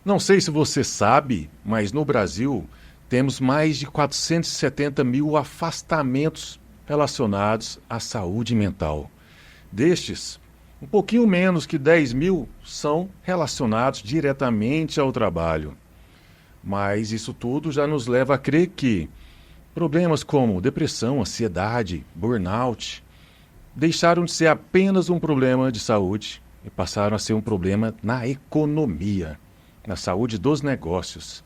Não sei se você sabe, mas no Brasil temos mais de 470 mil afastamentos relacionados à saúde mental. Destes, um pouquinho menos que 10 mil são relacionados diretamente ao trabalho. Mas isso tudo já nos leva a crer que problemas como depressão, ansiedade, burnout deixaram de ser apenas um problema de saúde e passaram a ser um problema na economia, na saúde dos negócios.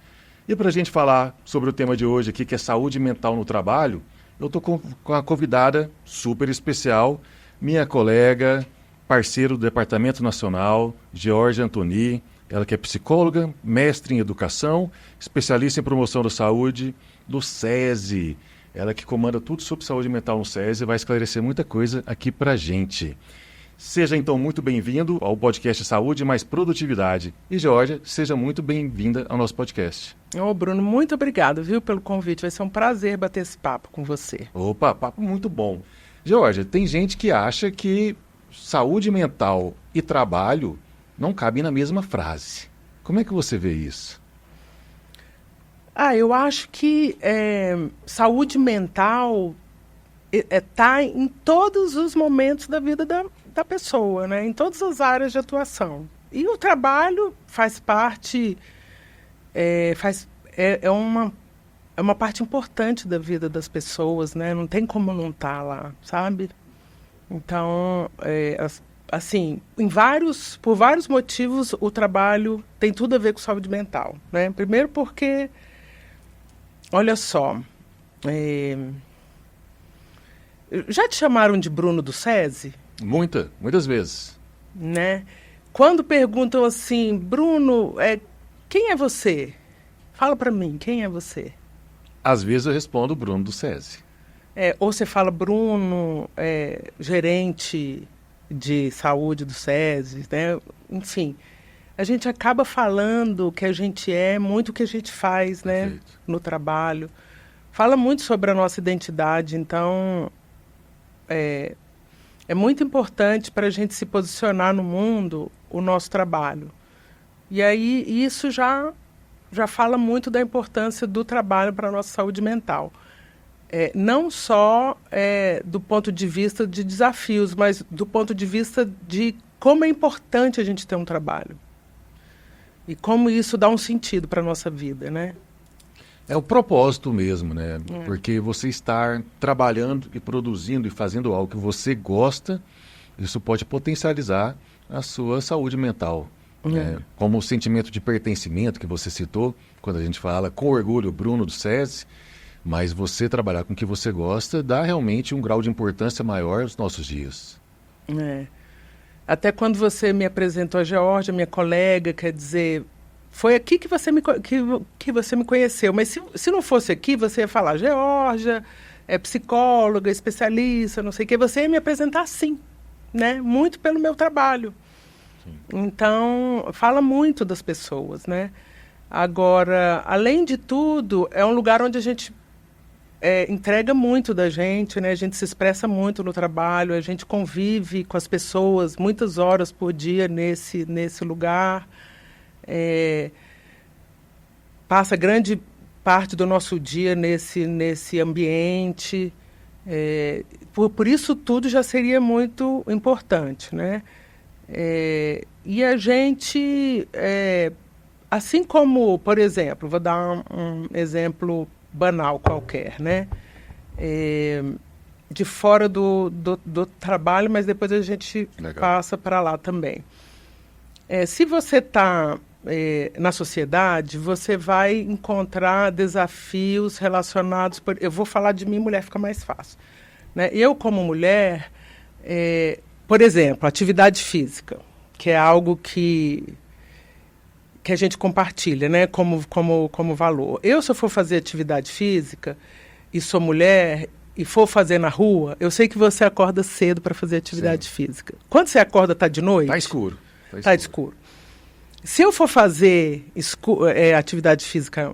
E para a gente falar sobre o tema de hoje aqui, que é saúde mental no trabalho, eu estou com uma convidada super especial, minha colega, parceiro do Departamento Nacional, Georgia Antoni, ela que é psicóloga, mestre em educação, especialista em promoção da saúde do SESI. Ela que comanda tudo sobre saúde mental no SESI vai esclarecer muita coisa aqui para a gente. Seja então muito bem-vindo ao podcast Saúde mais Produtividade. E Georgia, seja muito bem-vinda ao nosso podcast. Ô Bruno, muito obrigado, viu, pelo convite. Vai ser um prazer bater esse papo com você. Opa, papo muito bom. Georgia, tem gente que acha que saúde mental e trabalho não cabem na mesma frase. Como é que você vê isso? Eu acho que saúde mental está em todos os momentos da vida da pessoa, né? Em todas as áreas de atuação. E o trabalho faz parte, é uma parte importante da vida das pessoas, né? Não tem como não estar lá, sabe? Então, assim, por vários motivos, o trabalho tem tudo a ver com saúde mental, né? Primeiro porque, olha só, já te chamaram de Bruno do SESI? Muitas vezes. Né? Quando perguntam assim, Bruno, quem é você? Fala para mim, quem é você? Às vezes eu respondo Bruno do SESI. Ou você fala Bruno, gerente de saúde do SESI, né? Enfim, a gente acaba falando que a gente muito o que a gente faz, né? Perfeito. No trabalho. Fala muito sobre a nossa identidade, então é muito importante para a gente se posicionar no mundo o nosso trabalho. E aí isso já fala muito da importância do trabalho para a nossa saúde mental. Não só do ponto de vista de desafios, mas do ponto de vista de como é importante a gente ter um trabalho. E como isso dá um sentido para a nossa vida, né? É o propósito mesmo, né? Porque você estar trabalhando e produzindo e fazendo algo que você gosta, isso pode potencializar a sua saúde mental. Como o sentimento de pertencimento que você citou, quando a gente fala com orgulho, Bruno do SESI, mas você trabalhar com o que você gosta dá realmente um grau de importância maior nos nossos dias. Até quando você me apresentou a Georgia, minha colega, quer dizer, foi aqui que você me conheceu. Mas se não fosse aqui, você ia falar, Georgia, psicóloga, especialista, não sei o quê. Você ia me apresentar assim, né? Muito pelo meu trabalho. Sim. Então, fala muito das pessoas, né? Agora, além de tudo, é um lugar onde a gente entrega muito da gente, né? A gente se expressa muito no trabalho, a gente convive com as pessoas muitas horas por dia nesse lugar. Passa grande parte do nosso dia nesse ambiente. Por isso tudo já seria muito importante, né? E a gente, assim como, por exemplo, vou dar um exemplo banal qualquer, né? De fora do trabalho, mas depois a gente passa para lá também. Se você está na sociedade, você vai encontrar desafios relacionados... Eu vou falar de mim, mulher, fica mais fácil. Né? Eu, como mulher, por exemplo, atividade física, que é algo que a gente compartilha, né, como valor. Se eu for fazer atividade física e sou mulher e for fazer na rua, eu sei que você acorda cedo para fazer atividade física. Quando você acorda, está de noite? Está escuro. Está escuro. Se eu for fazer atividade física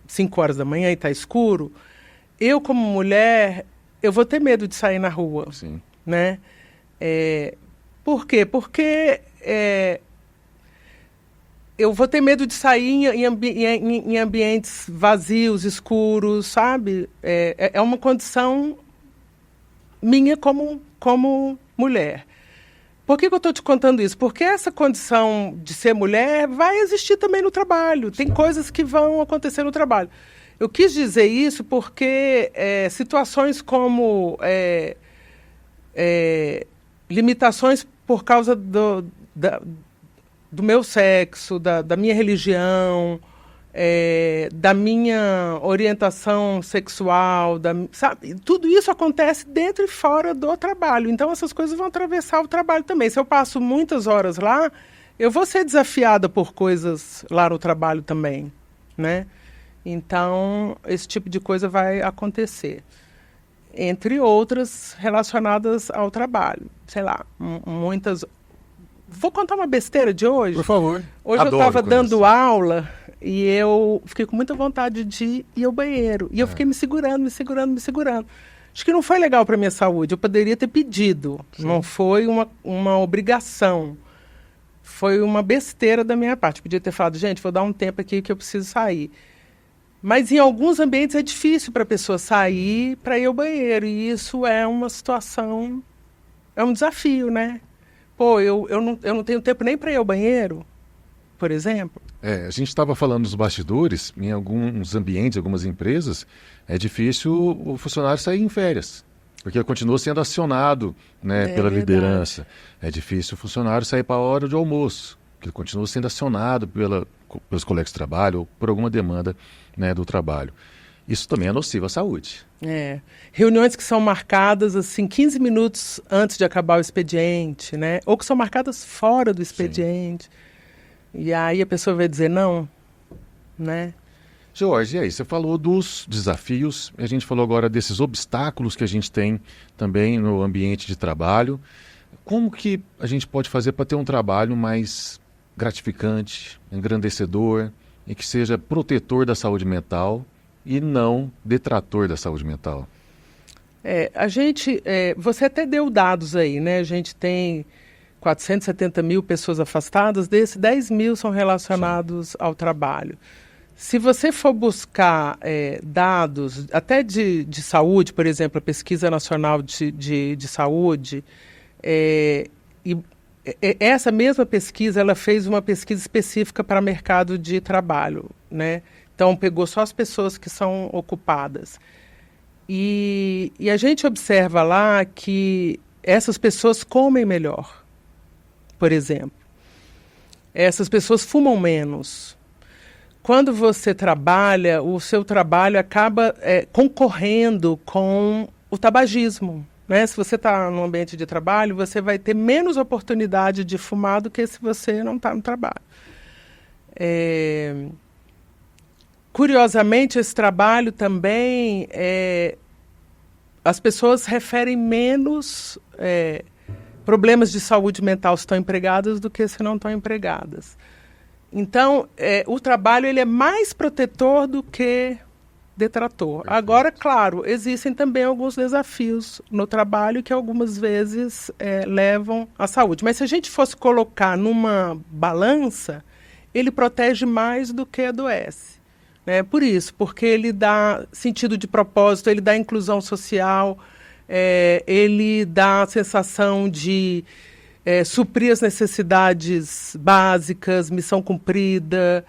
5 horas da manhã e está escuro, eu, como mulher, eu vou ter medo de sair na rua. Sim. eu vou ter medo de sair em ambientes vazios, escuros, sabe? É uma condição minha como mulher. Por que eu estou te contando isso? Porque essa condição de ser mulher vai existir também no trabalho. Tem coisas que vão acontecer no trabalho. Eu quis dizer isso porque situações como limitações por causa do meu sexo, da minha religião, da minha orientação sexual, sabe? Tudo isso acontece dentro e fora do trabalho. Então, essas coisas vão atravessar o trabalho também. Se eu passo muitas horas lá, eu vou ser desafiada por coisas lá no trabalho também, né? Então, esse tipo de coisa vai acontecer. Entre outras relacionadas ao trabalho. Sei lá, muitas... Vou contar uma besteira de hoje? Por favor. Hoje eu estava dando aula e eu fiquei com muita vontade de ir ao banheiro. E eu fiquei me segurando. Acho que não foi legal para a minha saúde. Eu poderia ter pedido. Sim. Não foi uma obrigação. Foi uma besteira da minha parte. Eu podia ter falado, gente, vou dar um tempo aqui que eu preciso sair. Mas em alguns ambientes é difícil para a pessoa sair para ir ao banheiro. E isso é uma situação, é um desafio, né? Pô, eu não tenho tempo nem para ir ao banheiro, por exemplo. A gente estava falando dos bastidores, em alguns ambientes, algumas empresas, é difícil o funcionário sair em férias, porque continua sendo acionado, né, pela liderança. É difícil o funcionário sair para a hora de almoço, que continua sendo acionado pelos colegas de trabalho ou por alguma demanda, né, do trabalho. Isso também é nocivo à saúde. Reuniões que são marcadas assim 15 minutos antes de acabar o expediente, né? Ou que são marcadas fora do expediente. Sim. E aí a pessoa vai dizer não, né? Jorge, e aí? Você falou dos desafios, a gente falou agora desses obstáculos que a gente tem também no ambiente de trabalho. Como que a gente pode fazer para ter um trabalho mais gratificante, engrandecedor e que seja protetor da saúde mental e não detrator da saúde mental? Você até deu dados aí, né? A gente tem 470 mil pessoas afastadas, desses 10 mil são relacionados ao trabalho. Se você for buscar dados, até de saúde, por exemplo, a Pesquisa Nacional de Saúde, essa mesma pesquisa, ela fez uma pesquisa específica para mercado de trabalho, né? Então, pegou só as pessoas que são ocupadas. E a gente observa lá que essas pessoas comem melhor, por exemplo. Essas pessoas fumam menos. Quando você trabalha, o seu trabalho acaba concorrendo com o tabagismo, né? Se você está no ambiente de trabalho, você vai ter menos oportunidade de fumar do que se você não está no trabalho. Curiosamente, esse trabalho também, as pessoas referem menos problemas de saúde mental se estão empregadas do que se não estão empregadas. Então, o trabalho ele é mais protetor do que detrator. Perfeito. Agora, claro, existem também alguns desafios no trabalho que algumas vezes levam à saúde. Mas se a gente fosse colocar numa balança, ele protege mais do que adoece. Por isso, porque ele dá sentido de propósito, ele dá inclusão social, ele dá a sensação de suprir as necessidades básicas, missão cumprida,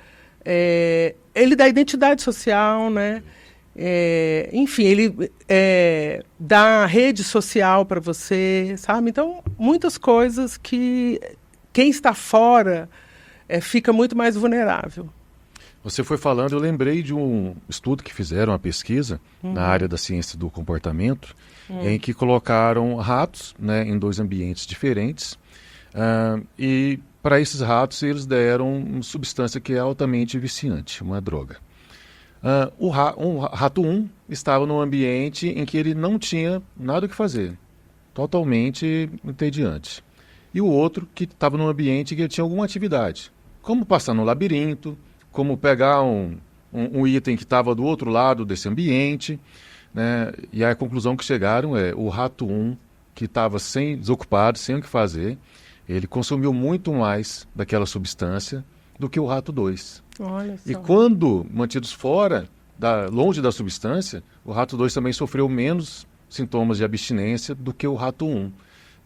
ele dá identidade social, né? Enfim, ele dá rede social para você, sabe? Então, muitas coisas que quem está fora fica muito mais vulnerável. Você foi falando, eu lembrei de um estudo que fizeram, uma pesquisa na área da ciência do comportamento, em que colocaram ratos, né, em 2 ambientes diferentes, e para esses ratos eles deram uma substância que é altamente viciante, uma droga. O rato 1 estava num ambiente em que ele não tinha nada o que fazer, totalmente entediante. E o outro que estava num ambiente em que ele tinha alguma atividade, como passar no labirinto, como pegar um item que estava do outro lado desse ambiente, né? E a conclusão que chegaram o rato 1, que estava desocupado, sem o que fazer, ele consumiu muito mais daquela substância do que o rato 2. Olha só. E quando mantidos fora, longe da substância, o rato 2 também sofreu menos sintomas de abstinência do que o rato 1.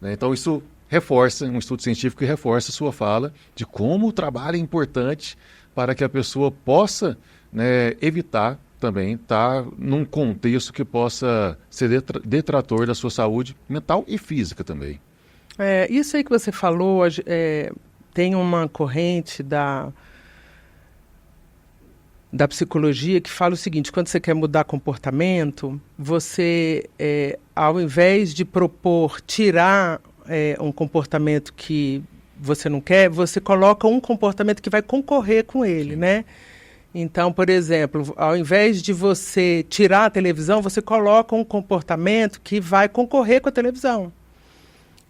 Né? Então isso reforça, um estudo científico que reforça a sua fala de como o trabalho é importante para que a pessoa possa, né, evitar também estar num contexto que possa ser detrator da sua saúde mental e física também. Isso aí que você falou, tem uma corrente da psicologia que fala o seguinte: quando você quer mudar comportamento, você, ao invés de propor tirar um comportamento que você não quer, você coloca um comportamento que vai concorrer com ele, né? Então, por exemplo, ao invés de você tirar a televisão, você coloca um comportamento que vai concorrer com a televisão.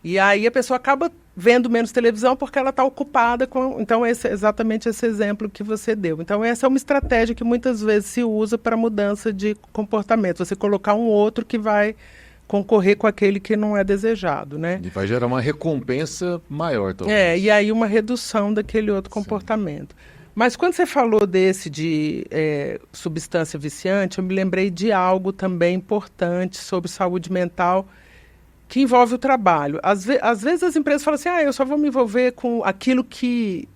E aí a pessoa acaba vendo menos televisão porque ela está ocupada com... Então, exatamente esse exemplo que você deu. Então, essa é uma estratégia que muitas vezes se usa para mudança de comportamento. Você colocar um outro que vai concorrer com aquele que não é desejado, né? E vai gerar uma recompensa maior, talvez. E aí uma redução daquele outro comportamento. Mas quando você falou desse de substância viciante, eu me lembrei de algo também importante sobre saúde mental que envolve o trabalho. Às vezes as empresas falam assim, eu só vou me envolver com aquilo que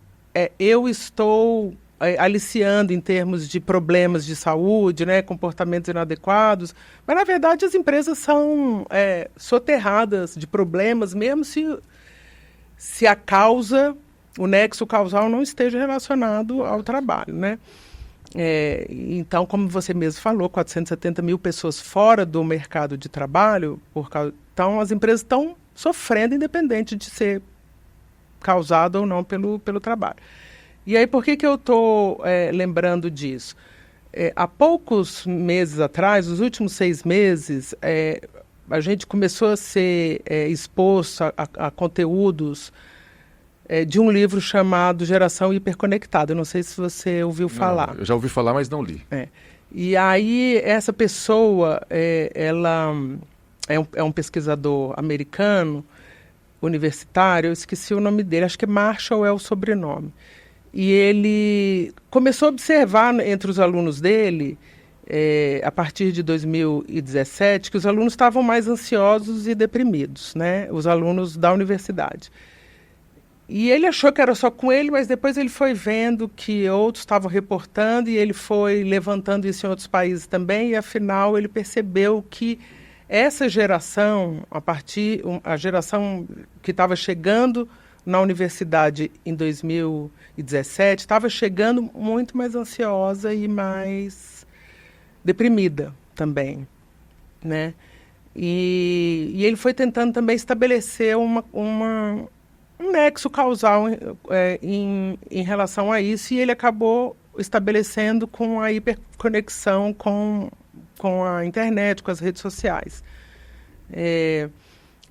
eu estou aliciando em termos de problemas de saúde, né, comportamentos inadequados, mas na verdade as empresas são soterradas de problemas, mesmo se a causa, o nexo causal não esteja relacionado ao trabalho, né? Então, como você mesmo falou, 470 mil pessoas fora do mercado de trabalho, então as empresas estão sofrendo independente de ser causado ou não pelo trabalho. E aí, por que eu estou lembrando disso? Há poucos meses atrás, nos últimos 6 meses, a gente começou a ser exposto a conteúdos de um livro chamado Geração Hiperconectada. Eu não sei se você ouviu falar. Eu já ouvi falar, mas não li. E aí, essa pessoa, ela é um pesquisador americano, universitário, eu esqueci o nome dele, acho que Marshall é o sobrenome. E ele começou a observar entre os alunos dele, a partir de 2017, que os alunos estavam mais ansiosos e deprimidos, né? Os alunos da universidade. E ele achou que era só com ele, mas depois ele foi vendo que outros estavam reportando e ele foi levantando isso em outros países também, e afinal ele percebeu que essa geração, a geração que estava chegando na universidade em 2017, estava chegando muito mais ansiosa e mais deprimida também, né? E ele foi tentando também estabelecer um nexo causal em relação a isso, e ele acabou estabelecendo com a hiperconexão com a internet, com as redes sociais.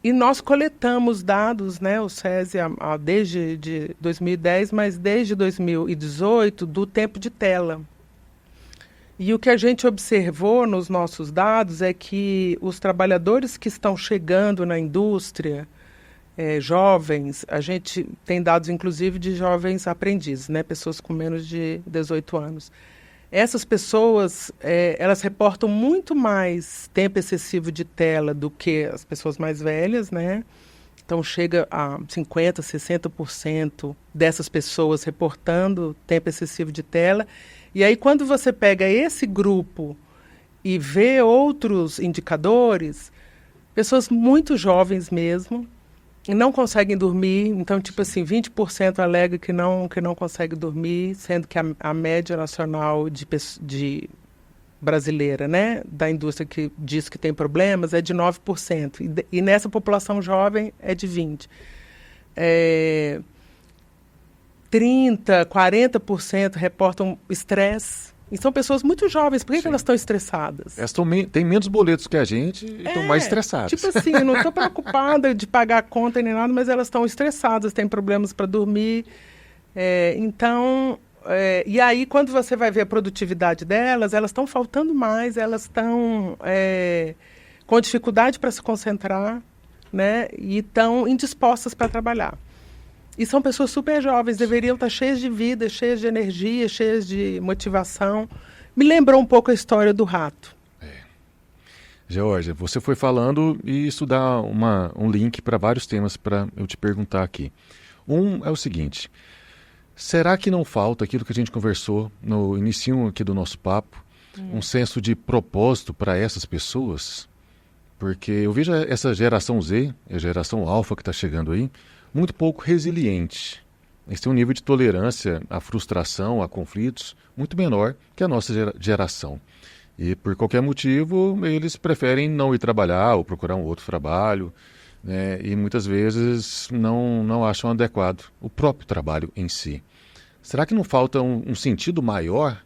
E nós coletamos dados, né, o SESI, desde 2010, mas desde 2018, do tempo de tela. E o que a gente observou nos nossos dados é que os trabalhadores que estão chegando na indústria, jovens, a gente tem dados inclusive de jovens aprendizes, né, pessoas com menos de 18 anos. Essas pessoas, elas reportam muito mais tempo excessivo de tela do que as pessoas mais velhas, né? Então chega a 50%, 60% dessas pessoas reportando tempo excessivo de tela. E aí quando você pega esse grupo e vê outros indicadores, pessoas muito jovens mesmo, não conseguem dormir. Então, tipo assim, 20% alega que não consegue dormir, sendo que a média nacional de brasileira, né, da indústria que diz que tem problemas, é de 9%. E nessa população jovem é de 20%. 30%, 40% reportam estresse. E são pessoas muito jovens. Por que elas estão estressadas? Elas têm menos boletos que a gente e estão mais estressadas. Tipo assim, eu não estou preocupada de pagar a conta nem nada, mas elas estão estressadas, têm problemas para dormir. E aí, quando você vai ver a produtividade delas, elas estão faltando mais, elas estão com dificuldade para se concentrar, né? E estão indispostas para trabalhar. E são pessoas super jovens, deveriam estar cheias de vida, cheias de energia, cheias de motivação. Me lembrou um pouco a história do rato. Georgia, você foi falando e isso dá um link para vários temas para eu te perguntar aqui. Um é o seguinte, será que não falta aquilo que a gente conversou no início aqui do nosso papo, um senso de propósito para essas pessoas? Porque eu vejo essa geração Z, a geração alfa que está chegando aí, muito pouco resiliente. Eles têm um nível de tolerância à frustração, a conflitos, muito menor que a nossa geração. E por qualquer motivo, eles preferem não ir trabalhar ou procurar um outro trabalho, né? E muitas vezes não acham adequado o próprio trabalho em si. Será que não falta um sentido maior?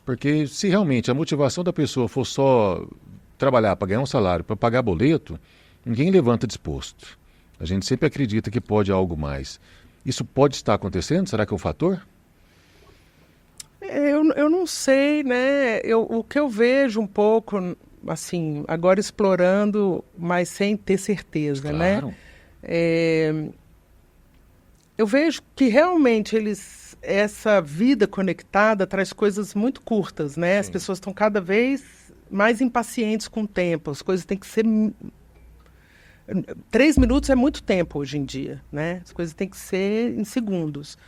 Porque se realmente a motivação da pessoa for só trabalhar para ganhar um salário, para pagar boleto, ninguém levanta disposto. A gente sempre acredita que pode algo mais. Isso pode estar acontecendo? Será que é um fator? Eu não sei, né? O que eu vejo um pouco, assim, agora explorando, mas sem ter certeza, Claro. né? Eu vejo que realmente essa vida conectada traz coisas muito curtas, né? Sim. As pessoas estão cada vez mais impacientes com o tempo. As coisas têm que ser 3 minutos é muito tempo hoje em dia, né? As coisas têm que ser em segundos.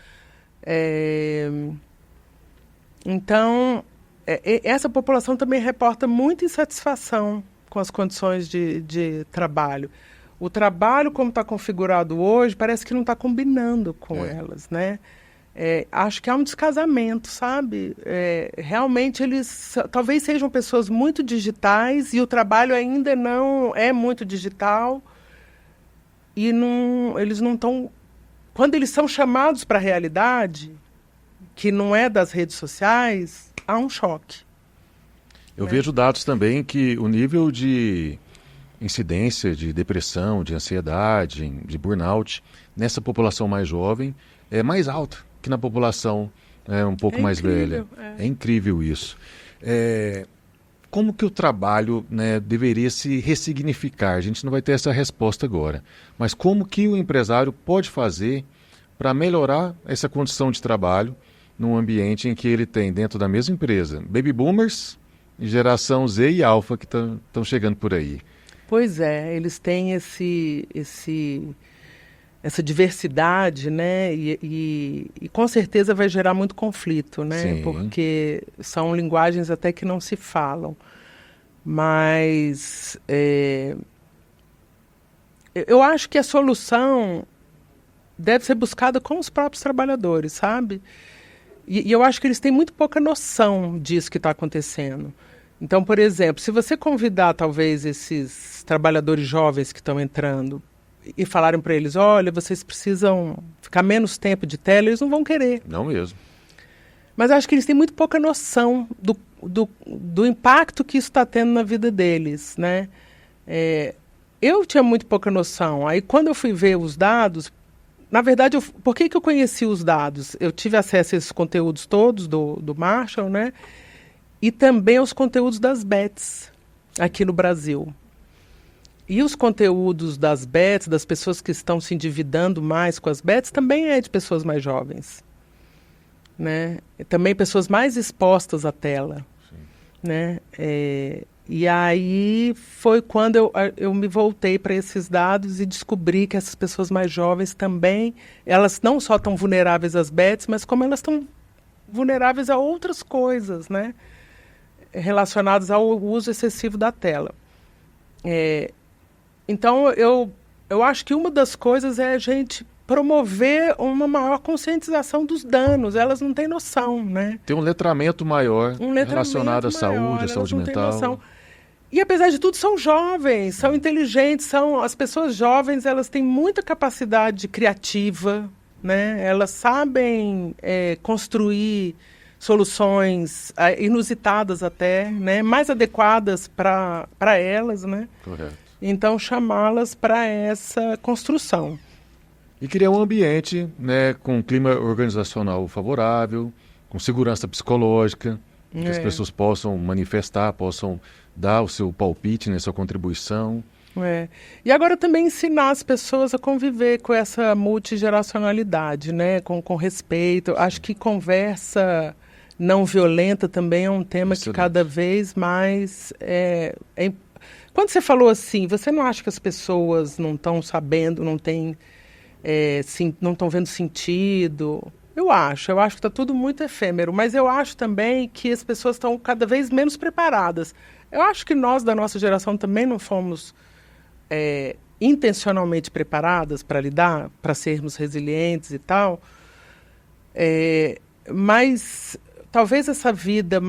Então, essa população também reporta muita insatisfação com as condições de trabalho. O trabalho, como está configurado hoje, parece que não está combinando com elas, né? Acho que há um descasamento, sabe? Realmente eles talvez sejam pessoas muito digitais e o trabalho ainda não é muito digital e eles não estão... Quando eles são chamados para a realidade, que não é das redes sociais, há um choque. Eu vejo dados também que o nível de incidência de depressão, de ansiedade, de burnout, nessa população mais jovem, é mais alta que na população um pouco mais velha. É incrível isso. Como que o trabalho, né, deveria se ressignificar? A gente não vai ter essa resposta agora. Mas como que o empresário pode fazer para melhorar essa condição de trabalho num ambiente em que ele tem dentro da mesma empresa baby boomers, geração Z e alfa que estão chegando por aí? Pois é, eles têm essa diversidade, né? E com certeza vai gerar muito conflito, né? Sim. Porque são linguagens até que não se falam. Mas eu acho que a solução deve ser buscada com os próprios trabalhadores, sabe? E eu acho que eles têm muito pouca noção disso que está acontecendo. Então, por exemplo, se você convidar talvez esses trabalhadores jovens que estão entrando e falarem para eles, olha, vocês precisam ficar menos tempo de tela, eles não vão querer. Não mesmo. Mas acho que eles têm muito pouca noção do impacto que isso está tendo na vida deles, né? Eu tinha muito pouca noção. Aí, quando eu fui ver os dados, na verdade, por que eu conheci os dados? Eu tive acesso a esses conteúdos todos do Marshall, né? E também aos conteúdos das Bets aqui no Brasil. E os conteúdos das Bets, das pessoas que estão se endividando mais com as Bets, também é de pessoas mais jovens, né? Também pessoas mais expostas à tela, né? E aí foi quando eu me voltei para esses dados e descobri que essas pessoas mais jovens também, elas não só estão vulneráveis às Bets, mas como elas estão vulneráveis a outras coisas, né? Relacionadas ao uso excessivo da tela. Então, eu acho que uma das coisas é a gente promover uma maior conscientização dos danos. Elas não têm noção, né? Tem um letramento maior relacionado à saúde, à saúde mental. E, apesar de tudo, são jovens, são inteligentes, as pessoas jovens, elas têm muita capacidade criativa, né? Elas sabem construir soluções inusitadas até, né? Mais adequadas para elas, né? Correto. Então, chamá-las para essa construção. E criar um ambiente, né, com um clima organizacional favorável, com segurança psicológica, que as pessoas possam manifestar, possam dar o seu palpite, né, sua contribuição. E agora também ensinar as pessoas a conviver com essa multigeracionalidade, né? Com respeito. Acho que conversa não violenta também é um tema que cada vez mais... Quando você falou assim, você não acha que as pessoas não estão sabendo, não estão vendo sentido? Eu acho que está tudo muito efêmero, mas eu acho também que as pessoas estão cada vez menos preparadas. Eu acho que nós, da nossa geração, também não fomos intencionalmente preparadas para lidar, para sermos resilientes e tal. Mas talvez essa vida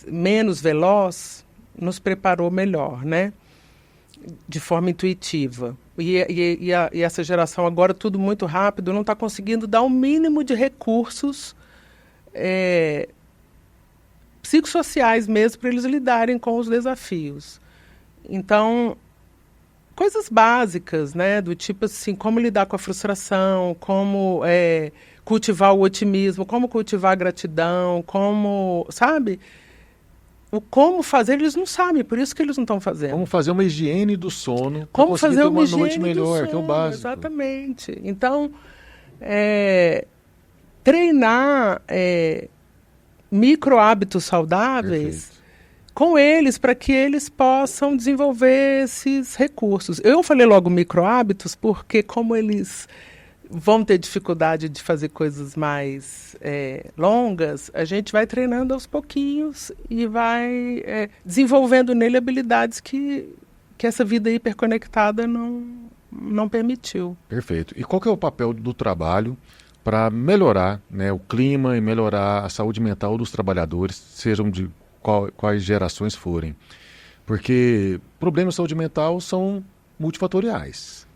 menos veloz nos preparou melhor, né? De forma intuitiva. E essa geração agora, tudo muito rápido, não está conseguindo dar o mínimo de recursos psicossociais mesmo para eles lidarem com os desafios. Então, coisas básicas, né? Do tipo assim, como lidar com a frustração, como cultivar o otimismo, como cultivar a gratidão, como, sabe? O como fazer, eles não sabem, por isso que eles não estão fazendo. Como fazer uma higiene do sono. Como fazer uma noite melhor, sono, que é o básico. Exatamente. Então, treinar micro hábitos saudáveis. Perfeito. Com eles, para que eles possam desenvolver esses recursos. Eu falei logo micro hábitos, porque como eles vão ter dificuldade de fazer coisas mais longas, a gente vai treinando aos pouquinhos e vai desenvolvendo nele habilidades que essa vida hiperconectada não permitiu. Perfeito. E qual que é o papel do trabalho para melhorar, né, o clima e melhorar a saúde mental dos trabalhadores, sejam de quais gerações forem? Porque problemas de saúde mental são multifatoriais.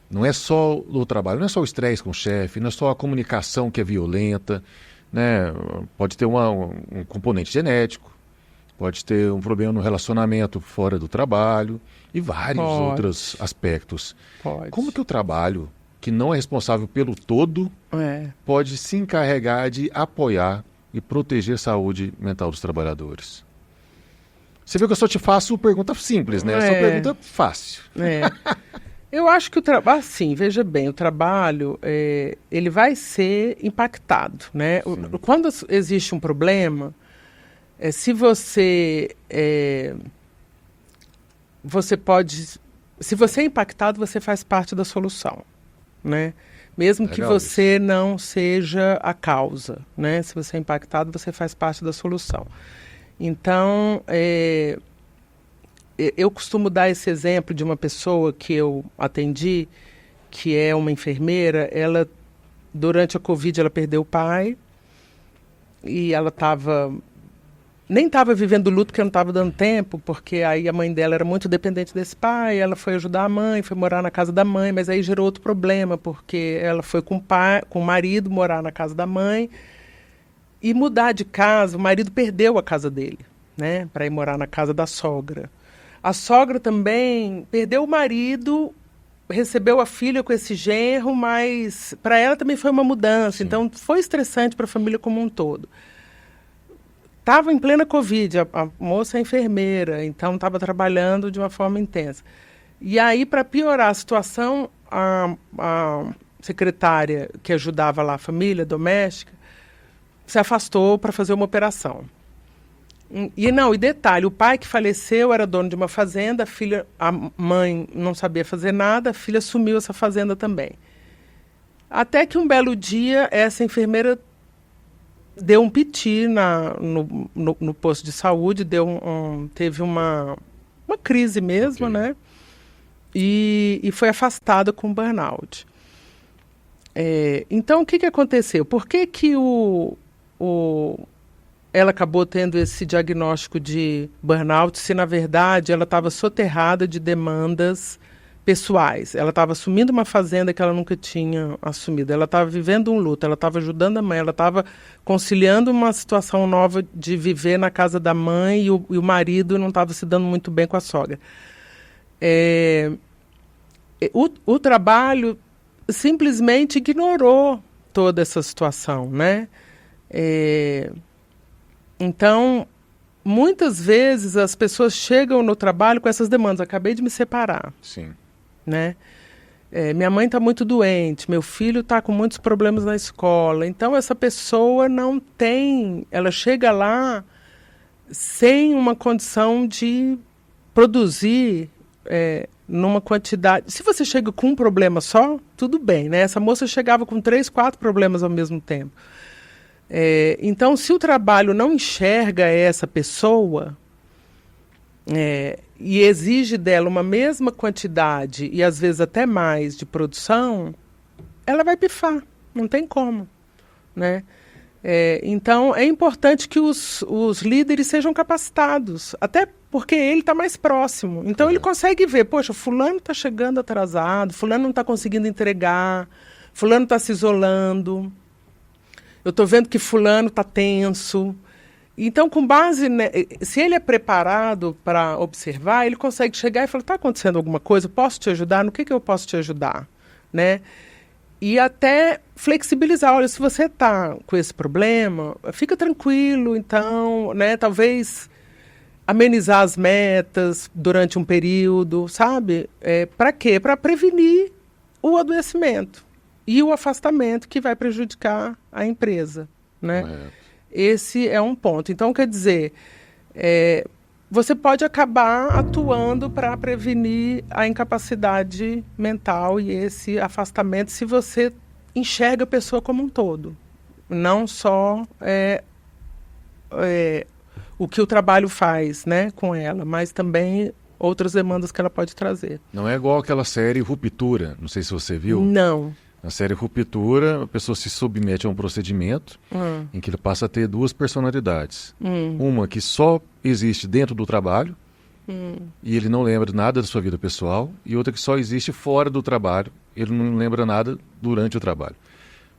Não é só o trabalho, não é só o estresse com o chefe, não é só a comunicação que é violenta, né? Pode ter um componente genético, pode ter um problema no relacionamento fora do trabalho e vários outros aspectos. Como que o trabalho, que não é responsável pelo todo, pode se encarregar de apoiar e proteger a saúde mental dos trabalhadores? Você viu que eu só te faço pergunta simples, né? Só pergunta fácil. Eu acho que o trabalho, assim, veja bem, o trabalho, ele vai ser impactado, né? Quando existe um problema, se você pode... Se você é impactado, você faz parte da solução, né? Mesmo que você não seja a causa, né? Se você é impactado, você faz parte da solução. Então, eu costumo dar esse exemplo de uma pessoa que eu atendi, que é uma enfermeira. Ela, durante a Covid, ela perdeu o pai e ela nem estava vivendo o luto, porque não estava dando tempo, porque aí a mãe dela era muito dependente desse pai. Ela foi ajudar a mãe, foi morar na casa da mãe, mas aí gerou outro problema, porque ela foi com o marido morar na casa da mãe e mudar de casa. O marido perdeu a casa dele, né, para ir morar na casa da sogra. A sogra também perdeu o marido, recebeu a filha com esse genro, mas para ela também foi uma mudança. Sim. Então foi estressante para a família como um todo. Estava em plena Covid, a moça é enfermeira, então estava trabalhando de uma forma intensa. E aí, para piorar a situação, a secretária que ajudava lá a família doméstica se afastou para fazer uma operação. E detalhe, o pai que faleceu era dono de uma fazenda, a mãe não sabia fazer nada, a filha assumiu essa fazenda também. Até que um belo dia, essa enfermeira deu um piti no posto de saúde, teve uma crise mesmo, okay, né? E foi afastada com burnout. Então, o que aconteceu? Por que ela acabou tendo esse diagnóstico de burnout, se na verdade ela estava soterrada de demandas pessoais? Ela estava assumindo uma fazenda que ela nunca tinha assumido, ela estava vivendo um luto, ela estava ajudando a mãe, ela estava conciliando uma situação nova de viver na casa da mãe e o marido não estava se dando muito bem com a sogra. O trabalho simplesmente ignorou toda essa situação, né? Então, muitas vezes as pessoas chegam no trabalho com essas demandas. Acabei de me separar. Sim. Né? Minha mãe está muito doente, meu filho está com muitos problemas na escola. Então, essa pessoa não tem... Ela chega lá sem uma condição de produzir numa quantidade... Se você chega com um problema só, tudo bem, né? Essa moça chegava com 3, 4 problemas ao mesmo tempo. Então, se o trabalho não enxerga essa pessoa e exige dela uma mesma quantidade e às vezes até mais de produção, ela vai pifar, não tem como, né? Então, é importante que os líderes sejam capacitados, até porque ele está mais próximo. Então, ele consegue ver, poxa, fulano está chegando atrasado, fulano não está conseguindo entregar, fulano está se isolando, eu estou vendo que fulano está tenso. Então, com base, se ele é preparado para observar, ele consegue chegar e falar, está acontecendo alguma coisa? Posso te ajudar? No que eu posso te ajudar? Né? E até flexibilizar, olha, se você está com esse problema, fica tranquilo, então, né, talvez amenizar as metas durante um período, sabe? Para quê? Para prevenir o adoecimento e o afastamento que vai prejudicar a empresa, né? Esse é um ponto. Então, quer dizer, você pode acabar atuando para prevenir a incapacidade mental e esse afastamento se você enxerga a pessoa como um todo. Não só o que o trabalho faz, né, com ela, mas também outras demandas que ela pode trazer. Não é igual aquela série Ruptura, não sei se você viu. Não. Na série Ruptura, a pessoa se submete a um procedimento em que ele passa a ter 2 personalidades. Uma que só existe dentro do trabalho e ele não lembra nada da sua vida pessoal, e outra que só existe fora do trabalho, ele não lembra nada durante o trabalho.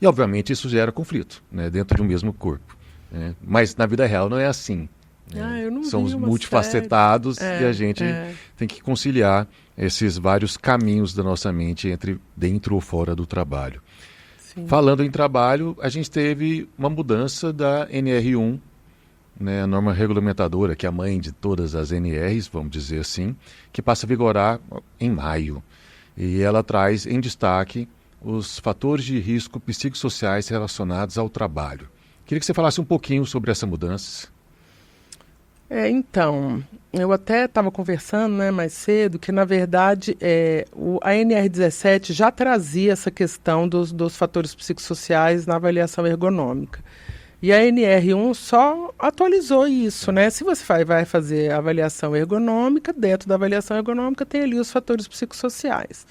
E, obviamente, isso gera conflito, né, dentro de um mesmo corpo. Né? Mas, na vida real, não é assim. Eu não Somos vi uma multifacetados série. E a gente tem que conciliar esses vários caminhos da nossa mente entre dentro ou fora do trabalho. Sim. Falando em trabalho, a gente teve uma mudança da NR1, né, a norma regulamentadora, que é a mãe de todas as NRs, vamos dizer assim, que passa a vigorar em maio. E ela traz em destaque os fatores de risco psicossociais relacionados ao trabalho. Queria que você falasse um pouquinho sobre essa mudança. Então, eu até estava conversando, né, mais cedo, que na verdade a NR17 já trazia essa questão dos fatores psicossociais na avaliação ergonômica. E a NR1 só atualizou isso, né? Se você vai fazer a avaliação ergonômica, dentro da avaliação ergonômica tem ali os fatores psicossociais.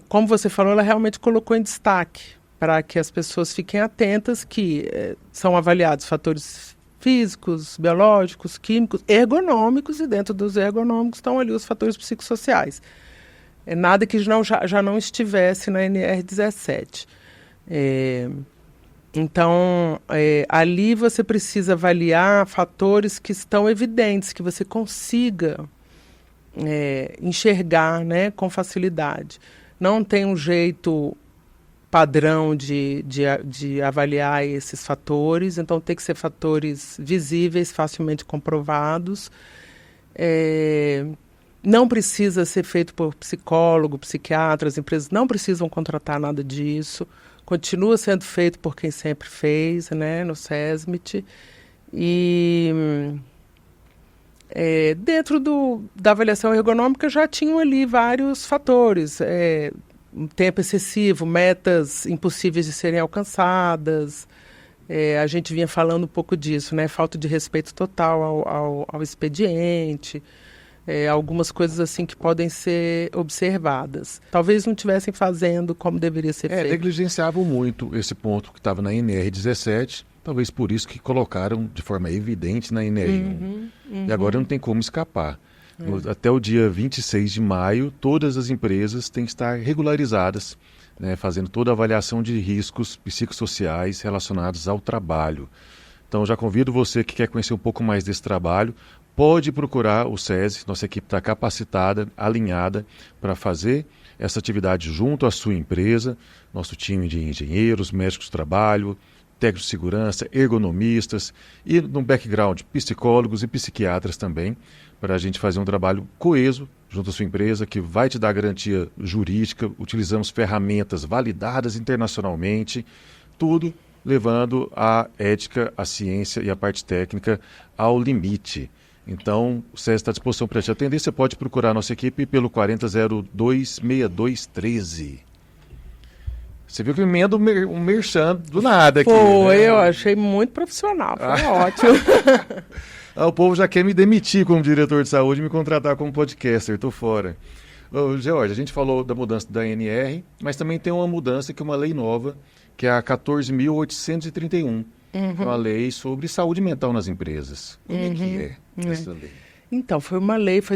Como você falou, ela realmente colocou em destaque para que as pessoas fiquem atentas que são avaliados fatores físicos, biológicos, químicos, ergonômicos, e dentro dos ergonômicos estão ali os fatores psicossociais. Nada que já não estivesse na NR17. Então, ali você precisa avaliar fatores que estão evidentes, que você consiga enxergar, né, com facilidade. Não tem um jeito padrão de avaliar esses fatores, então tem que ser fatores visíveis, facilmente comprovados. Não precisa ser feito por psicólogo, psiquiatra, as empresas não precisam contratar nada disso, continua sendo feito por quem sempre fez, né, no SESMIT. E dentro da avaliação ergonômica já tinham ali vários fatores, um tempo excessivo, metas impossíveis de serem alcançadas. A gente vinha falando um pouco disso, né? Falta de respeito total ao expediente, algumas coisas assim que podem ser observadas. Talvez não estivessem fazendo como deveria ser feito. Negligenciavam muito esse ponto que estava na NR17, talvez por isso que colocaram de forma evidente na NR1. E agora não tem como escapar. Até o dia 26 de maio, todas as empresas têm que estar regularizadas, né, fazendo toda a avaliação de riscos psicossociais relacionados ao trabalho. Então, já convido você que quer conhecer um pouco mais desse trabalho, pode procurar o SESI, nossa equipe está capacitada, alinhada para fazer essa atividade junto à sua empresa, nosso time de engenheiros, médicos do trabalho, técnicos de segurança, ergonomistas e no background psicólogos e psiquiatras também, para a gente fazer um trabalho coeso junto à sua empresa, que vai te dar garantia jurídica. Utilizamos ferramentas validadas internacionalmente, tudo levando a ética, a ciência e a parte técnica ao limite. Então, o SESI está à disposição para te atender. Você pode procurar a nossa equipe pelo 4002-6213. Você viu que emenda um merchan do nada aqui. Foi, né? Eu achei muito profissional, foi ótimo. O povo já quer me demitir como diretor de saúde e me contratar como podcaster, estou fora. George, a gente falou da mudança da ANR, mas também tem uma mudança que é uma lei nova, que é a 14.831. É uma lei sobre saúde mental nas empresas. Como é que é essa lei? Então, foi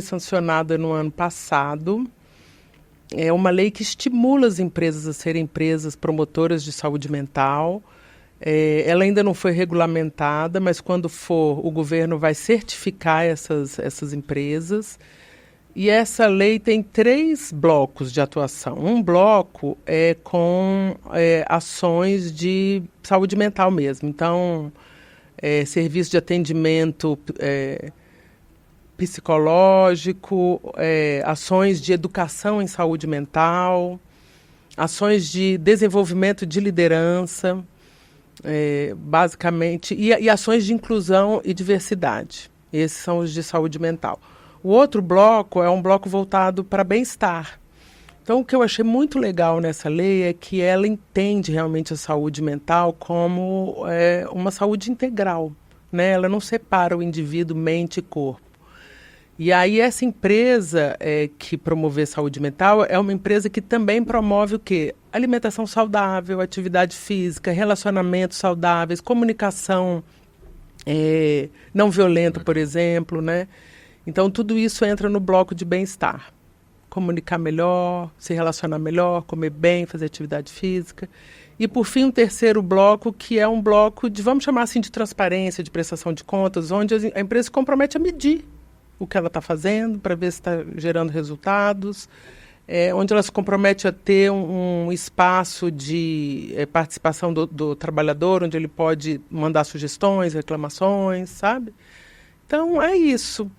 sancionada no ano passado. É uma lei que estimula as empresas a serem empresas promotoras de saúde mental. Ela ainda não foi regulamentada, mas quando for, o governo vai certificar essas empresas. E essa lei tem 3 blocos de atuação. Um bloco é com ações de saúde mental mesmo. Então, serviço de atendimento psicológico, ações de educação em saúde mental, ações de desenvolvimento de liderança, basicamente, e ações de inclusão e diversidade. Esses são os de saúde mental. O outro bloco é um bloco voltado para bem-estar. Então, o que eu achei muito legal nessa lei é que ela entende realmente a saúde mental como uma saúde integral, né? Ela não separa o indivíduo mente e corpo. E aí essa empresa que promover saúde mental é uma empresa que também promove o quê? Alimentação saudável, atividade física, relacionamentos saudáveis, comunicação não violenta, por exemplo, né? Então, tudo isso entra no bloco de bem-estar. Comunicar melhor, se relacionar melhor, comer bem, fazer atividade física. E, por fim, um terceiro bloco, que é um bloco de, vamos chamar assim, de transparência, de prestação de contas, onde a empresa se compromete a medir o que ela está fazendo, para ver se está gerando resultados, onde ela se compromete a ter um espaço de participação do trabalhador, onde ele pode mandar sugestões, reclamações, sabe? Então, é isso.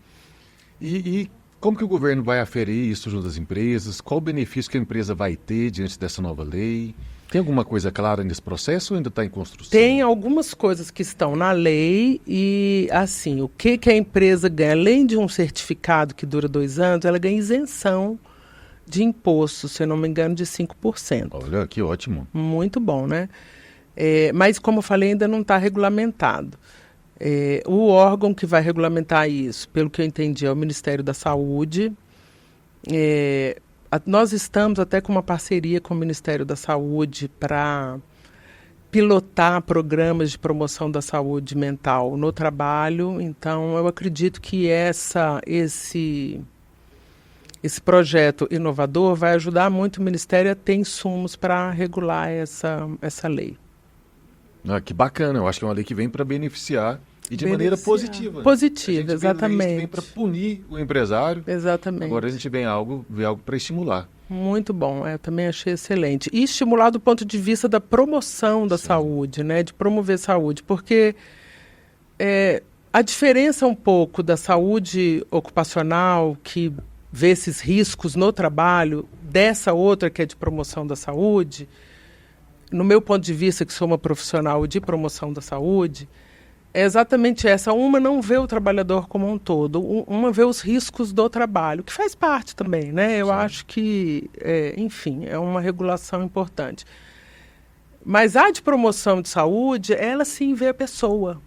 E como que o governo vai aferir isso junto às empresas? Qual o benefício que a empresa vai ter diante dessa nova lei? Tem alguma coisa clara nesse processo ou ainda está em construção? Tem algumas coisas que estão na lei e, assim, o que a empresa ganha? Além de um certificado que dura 2 anos, ela ganha isenção de imposto, se eu não me engano, de 5%. Olha, que ótimo. Muito bom, né? Mas, como eu falei, ainda não está regulamentado. O órgão que vai regulamentar isso, pelo que eu entendi, é o Ministério da Saúde. Nós estamos até com uma parceria com o Ministério da Saúde para pilotar programas de promoção da saúde mental no trabalho. Então, eu acredito que esse projeto inovador vai ajudar muito o Ministério a ter insumos para regular essa lei. Que bacana, eu acho que é uma lei que vem para beneficiar e de maneira positiva. Positiva, exatamente. Vem para punir o empresário. Exatamente. Agora a gente vê algo para estimular. Muito bom, eu também achei excelente. E estimular do ponto de vista da promoção da saúde, né? De promover saúde, porque a diferença um pouco da saúde ocupacional, que vê esses riscos no trabalho, dessa outra que é de promoção da saúde, no meu ponto de vista, que sou uma profissional de promoção da saúde, é exatamente essa. Uma não vê o trabalhador como um todo, uma vê os riscos do trabalho, que faz parte também, né? Eu acho que, enfim, é uma regulação importante. Mas a de promoção de saúde, ela sim vê a pessoa.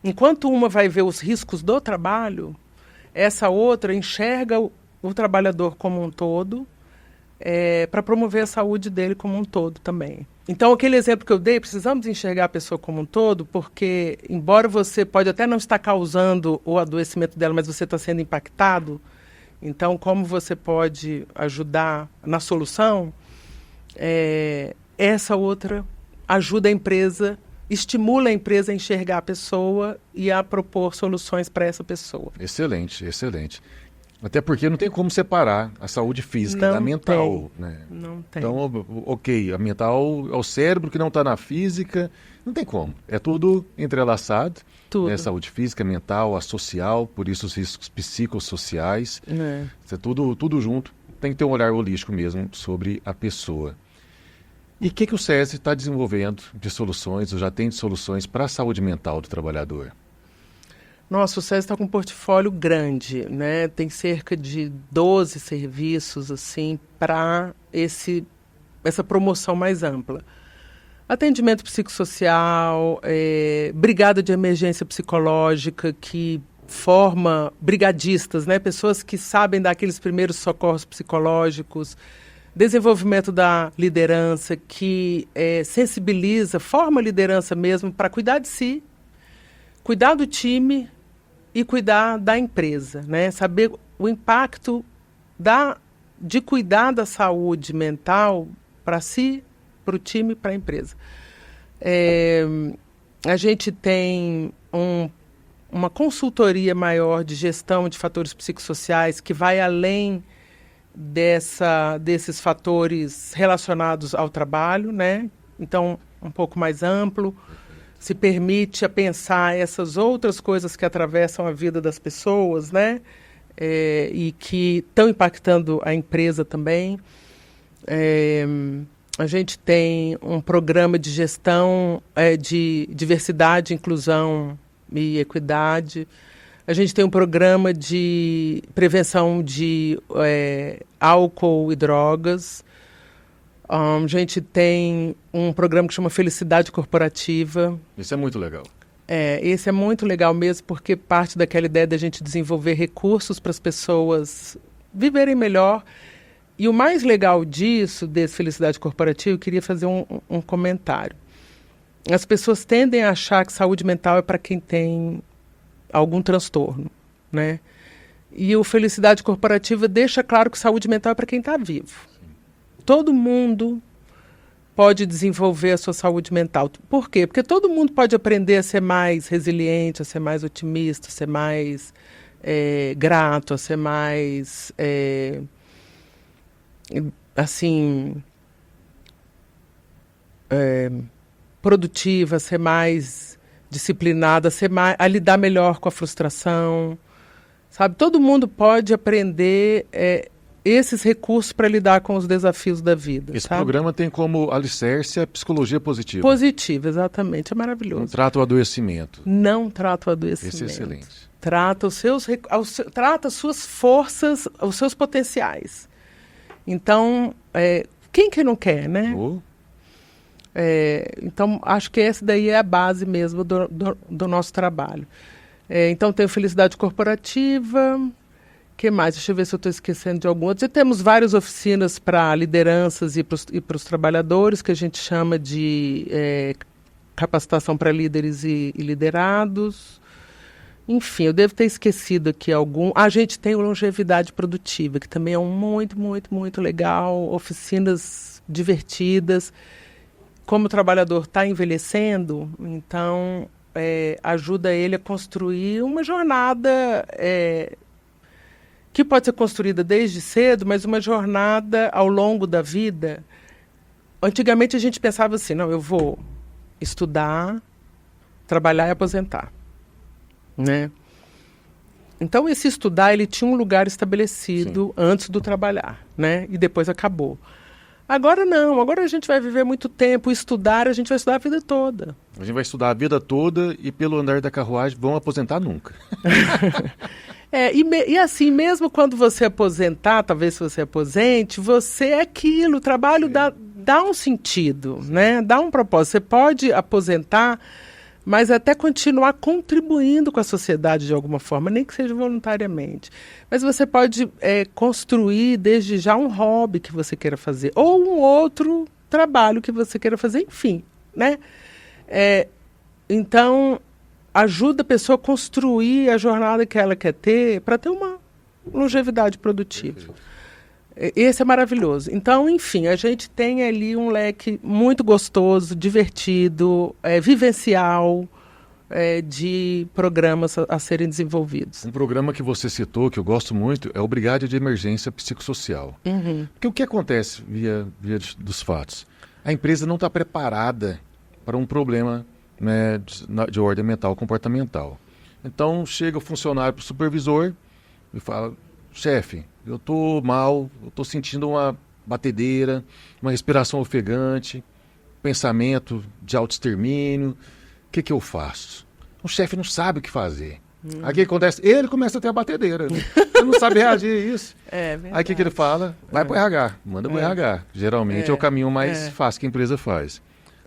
Enquanto uma vai ver os riscos do trabalho, essa outra enxerga o trabalhador como um todo, para promover a saúde dele como um todo também. Então, aquele exemplo que eu dei, precisamos enxergar a pessoa como um todo, porque, embora você pode até não estar causando o adoecimento dela, mas você está sendo impactado, então, como você pode ajudar na solução, essa outra ajuda a empresa, estimula a empresa a enxergar a pessoa e a propor soluções para essa pessoa. Excelente, excelente. Até porque não tem como separar a saúde física da mental, né? Não tem. Então, ok, a mental é o cérebro que não está na física, não tem como. É tudo entrelaçado. Tudo. Né? Saúde física, mental, a social, por isso os riscos psicossociais. Isso é tudo junto. Tem que ter um olhar holístico mesmo sobre a pessoa. E o que o SESI está desenvolvendo de soluções, ou já tem de soluções para a saúde mental do trabalhador? Nossa, o SESI está com um portfólio grande, né? Tem cerca de 12 serviços assim, para essa promoção mais ampla. Atendimento psicossocial, brigada de emergência psicológica, que forma brigadistas, né? Pessoas que sabem dar aqueles primeiros socorros psicológicos, desenvolvimento da liderança, que sensibiliza, forma a liderança mesmo para cuidar de si, cuidar do time e cuidar da empresa, né? Saber o impacto de cuidar da saúde mental para si, para o time e para a empresa. A gente tem uma consultoria maior de gestão de fatores psicossociais que vai além desses fatores relacionados ao trabalho, né? Então, um pouco mais amplo, se permite a pensar essas outras coisas que atravessam a vida das pessoas, né? E que estão impactando a empresa também. A gente tem um programa de gestão de diversidade, inclusão e equidade. A gente tem um programa de prevenção de álcool e drogas. A gente tem um programa que chama Felicidade Corporativa. Isso é muito legal. Esse é muito legal mesmo, porque parte daquela ideia da gente desenvolver recursos para as pessoas viverem melhor. E o mais legal disso, desse Felicidade Corporativa, eu queria fazer um comentário. As pessoas tendem a achar que saúde mental é para quem tem algum transtorno, né? E o Felicidade Corporativa deixa claro que saúde mental é para quem está vivo. Sim. Todo mundo pode desenvolver a sua saúde mental. Por quê? Porque todo mundo pode aprender a ser mais resiliente, a ser mais otimista, a ser mais grato, a ser mais produtiva, a ser mais disciplinada, a lidar melhor com a frustração, sabe? Todo mundo pode aprender esses recursos para lidar com os desafios da vida. Esse programa tem como alicerce a psicologia positiva. Positiva, exatamente. É maravilhoso. Não trata o adoecimento. Não trata o adoecimento. Esse é excelente. Trata trata as suas forças, os seus potenciais. Então, quem que não quer, né? Então, acho que essa daí é a base mesmo do nosso trabalho. Então, tem Felicidade Corporativa. O que mais? Deixa eu ver se eu estou esquecendo de algum outro. E temos várias oficinas para lideranças e para os trabalhadores, que a gente chama de capacitação para líderes e liderados. Enfim, eu devo ter esquecido aqui algum. A gente tem o Longevidade Produtiva, que também é muito, muito, muito legal. Oficinas divertidas. Como o trabalhador está envelhecendo, então ajuda ele a construir uma jornada que pode ser construída desde cedo, mas uma jornada ao longo da vida. Antigamente a gente pensava assim, não, eu vou estudar, trabalhar e aposentar, né? Então esse estudar, ele tinha um lugar estabelecido Sim. antes do trabalhar, né? E depois acabou. Agora não, agora a gente vai viver muito tempo, estudar, a gente vai estudar a vida toda. A gente vai estudar a vida toda e pelo andar da carruagem vão aposentar nunca. E assim, mesmo quando você aposentar, talvez se você aposente, você é aquilo, o trabalho dá um sentido, né? Dá um propósito. Você pode aposentar, mas até continuar contribuindo com a sociedade de alguma forma, nem que seja voluntariamente. Mas você pode construir desde já um hobby que você queira fazer, ou um outro trabalho que você queira fazer, enfim, né? Então, ajuda a pessoa a construir a jornada que ela quer ter para ter uma longevidade produtiva. Esse é maravilhoso. Então, enfim, a gente tem ali um leque muito gostoso, divertido, vivencial, de programas a serem desenvolvidos. Um programa que você citou, que eu gosto muito, é o Brigada de Emergência Psicossocial. Porque o que acontece via dos fatos? A empresa não está preparada para um problema, né, de ordem mental comportamental. Então chega o funcionário para o supervisor e fala: chefe, eu estou mal, eu estou sentindo uma batedeira, uma respiração ofegante, pensamento de autoextermínio, o que eu faço? O chefe não sabe o que fazer. Aí o que acontece? Ele começa a ter a batedeira. Ele não sabe reagir a isso. Aí o que ele fala? Vai para o RH, manda para o RH. Geralmente é o caminho mais fácil que a empresa faz.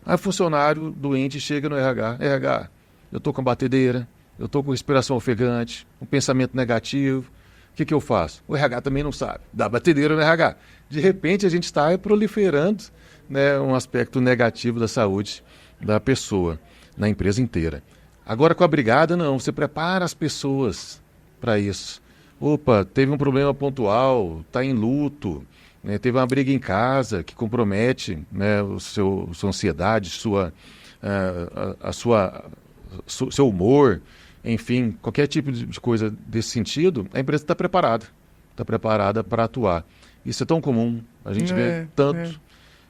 Aí o funcionário doente chega no RH. RH, eu estou com batedeira, eu estou com respiração ofegante, um pensamento negativo. O que eu faço? O RH também não sabe. Dá batedeira no RH. De repente a gente está proliferando, né, um aspecto negativo da saúde da pessoa, na empresa inteira. Agora com a brigada, não. Você prepara as pessoas para isso. Opa, teve um problema pontual, está em luto, né, teve uma briga em casa que compromete, né, sua ansiedade, seu humor, enfim, qualquer tipo de coisa desse sentido, a empresa está preparada para atuar. Isso é tão comum, a gente vê tanto.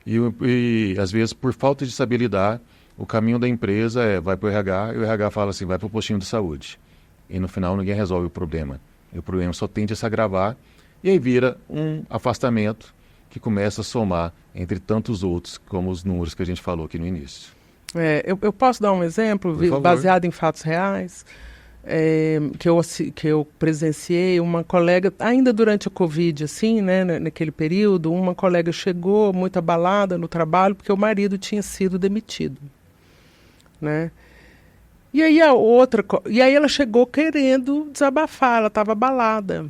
E às vezes, por falta de saber lidar, o caminho da empresa vai para o RH, e o RH fala assim, vai para o postinho de saúde. E no final ninguém resolve o problema. E o problema só tende a se agravar, e aí vira um afastamento que começa a somar entre tantos outros, como os números que a gente falou aqui no início. Eu posso dar um exemplo baseado em fatos reais? Que eu presenciei. Uma colega, ainda durante a Covid, assim, né, naquele período, uma colega chegou muito abalada no trabalho porque o marido tinha sido demitido, né? E aí ela chegou querendo desabafar, ela estava abalada.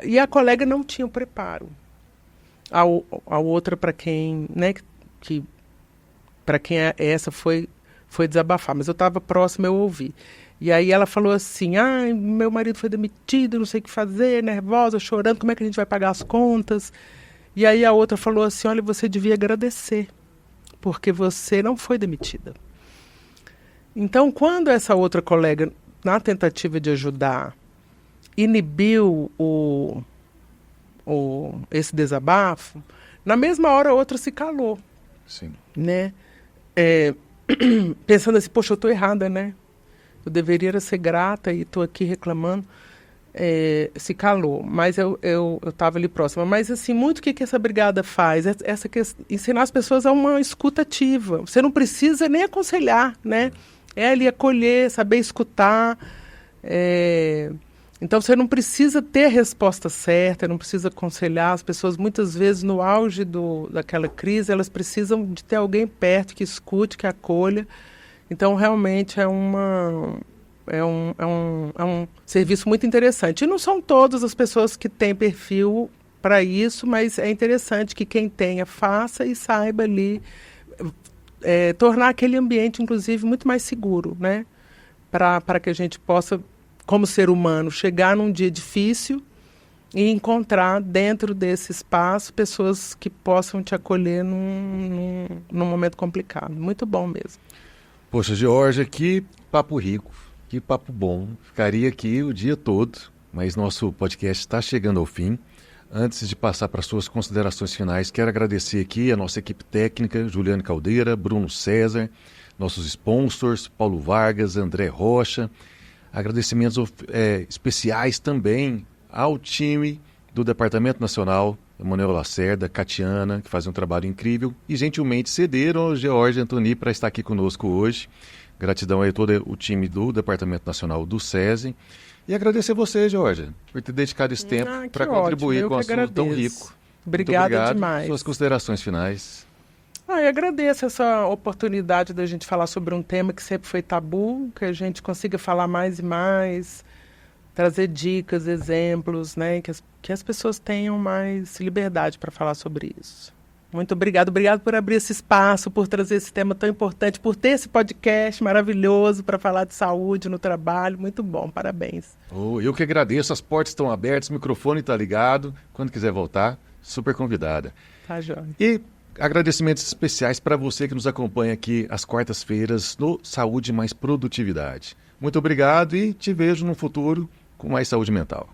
E a colega não tinha o preparo. A outra, para quem, né, para quem essa foi desabafar, mas eu estava próxima, eu ouvi. E aí ela falou assim, meu marido foi demitido, não sei o que fazer, nervosa, chorando, como é que a gente vai pagar as contas? E aí a outra falou assim, olha, você devia agradecer, porque você não foi demitida. Então, quando essa outra colega, na tentativa de ajudar, inibiu esse desabafo, na mesma hora a outra se calou. Sim. Né? Pensando assim, poxa, eu estou errada, né? Eu deveria ser grata e estou aqui reclamando. Se calou, mas eu estava ali próxima. Mas, assim, muito o que essa brigada faz? Ensinar as pessoas a uma escuta ativa. Você não precisa nem aconselhar, né? É ali acolher, saber escutar. Então, você não precisa ter a resposta certa, não precisa aconselhar. As pessoas, muitas vezes, no auge daquela crise, elas precisam de ter alguém perto que escute, que acolha. Então, realmente, é um serviço muito interessante. E não são todas as pessoas que têm perfil para isso, mas é interessante que quem tenha faça e saiba ali tornar aquele ambiente, inclusive, muito mais seguro, né? Para que a gente possa, como ser humano, chegar num dia difícil e encontrar dentro desse espaço pessoas que possam te acolher num momento complicado. Muito bom mesmo. Poxa, Georgia, que papo rico, que papo bom. Ficaria aqui o dia todo, mas nosso podcast está chegando ao fim. Antes de passar para suas considerações finais, quero agradecer aqui a nossa equipe técnica, Juliane Caldeira, Bruno César, nossos sponsors, Paulo Vargas, André Rocha. Agradecimentos especiais também ao time do Departamento Nacional, Emanuel Lacerda, Catiana, que fazem um trabalho incrível e gentilmente cederam ao George Antoni para estar aqui conosco hoje. Gratidão a todo o time do Departamento Nacional do SESI. E agradecer a você, Georgia, por ter dedicado esse tempo para contribuir com um assunto tão rico. Obrigada demais. Suas considerações finais. Eu agradeço essa oportunidade da gente falar sobre um tema que sempre foi tabu, que a gente consiga falar mais e mais, trazer dicas, exemplos, né, que as pessoas tenham mais liberdade para falar sobre isso. Muito obrigado por abrir esse espaço, por trazer esse tema tão importante, por ter esse podcast maravilhoso para falar de saúde no trabalho. Muito bom, parabéns. Eu que agradeço, as portas estão abertas, o microfone está ligado. Quando quiser voltar, super convidada. Tá, João. E agradecimentos especiais para você que nos acompanha aqui às quartas-feiras no Saúde Mais Produtividade. Muito obrigado e te vejo no futuro com mais saúde mental.